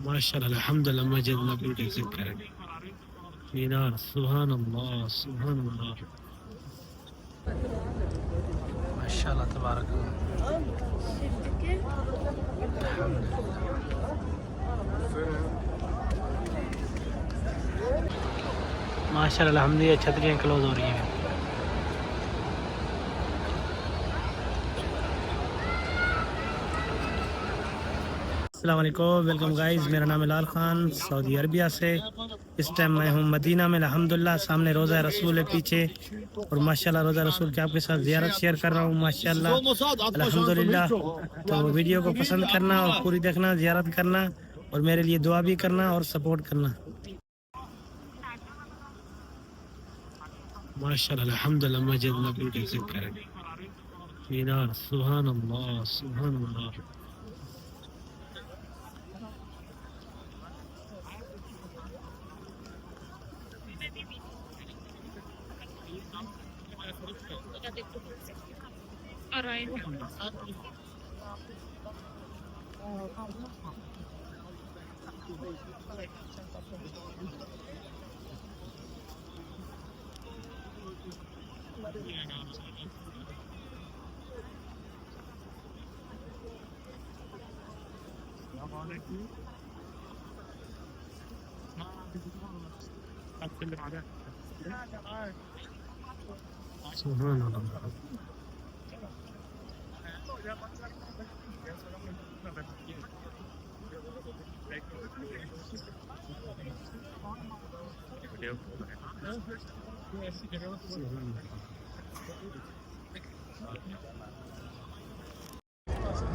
माशाल्लाह अल्हम्दुलिल्लाह मस्जिद नबी के जिक्र है। मीनार सुभान अल्लाह सुभान अल्लाह माशाल्लाह तबारक माशाल्लाह अल्हम्दुलिल्लाह छतरियाँ क्लोज हो रही हैं। अस्सलाम वालेकुम, वेलकम गाइस। मेरा नाम है लाल खान, सऊदी अरबिया से। इस टाइम मैं हूँ मदीना में अल्हम्दुलिल्लाह। सामने रोज़ा रसूल है पीछे, और माशाल्लाह रोज़ा रसूल के आपके साथ ज़ियारत शेयर कर रहा हूँ माशाल्लाह अल्हम्दुलिल्लाह। तो वीडियो को पसंद करना और पूरी देखना, ज़ियारत करना, और मेरे लिए दुआ भी करना और सपोर्ट करना माशाल्लाह अल्हम्दुलिल्लाह। मस्जिद नबी के जिक्र है। मीनार सुभान अल्लाह सुभान अल्लाह सुभान अल्लाह।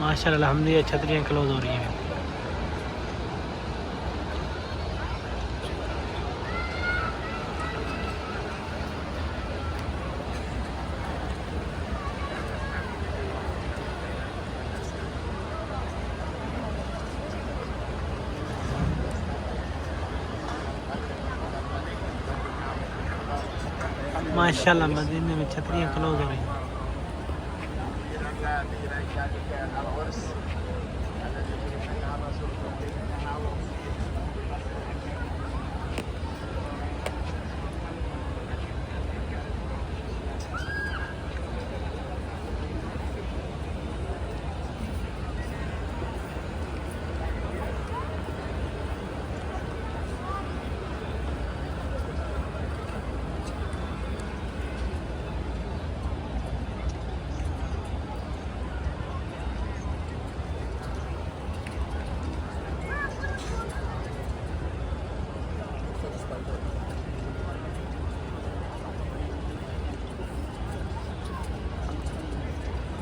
माशाल्लाह अल्हम्दुलिल्लाह छतरियाँ क्लोज हो रही हैं। माशाल्लाह मदीने में छतरियाँ क्लोज हो रही हैं।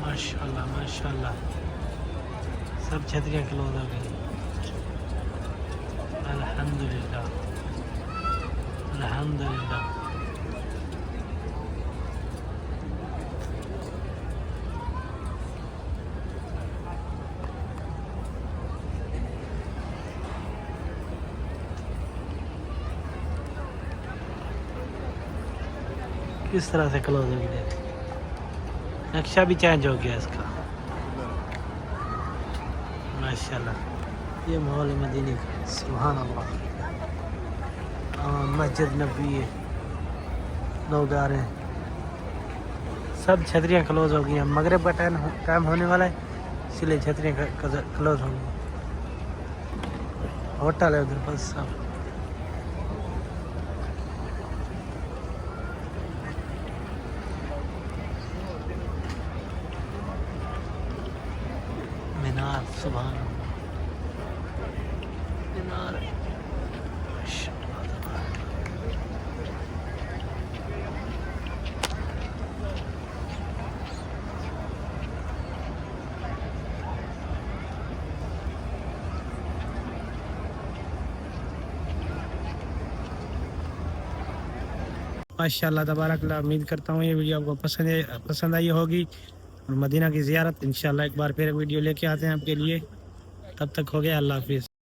माशाल्लाह माशाल्लाह सब छतरियाँ क्लोज हो गई। अल्हम्दुलिल्लाह अल्हम्दुलिल्लाह। किस तरह से क्लोज हो गई, नक्शा भी चेंज हो गया इसका माशाल्लाह। ये माहौल मदीने का सुभान अल्लाह। मस्जिद नबी है, लोग आ रहे हैं। सब छतरियाँ क्लोज हो गई हैं। मगरिब का टाइम होने वाला है, इसलिए छतरियाँ क्लोज हो गई। होटल है उधर बस सब। मीनार सुभान अल्लाह मीनार माशाल्लाह। माशाल्लाह तबारकल्लाह। उम्मीद करता हूँ ये वीडियो आपको पसंद आई होगी। और मदीना की ज़ियारत इंशाल्लाह एक बार फिर वीडियो लेके आते हैं आपके लिए। तब तक हो गया, अल्लाह हाफिज़।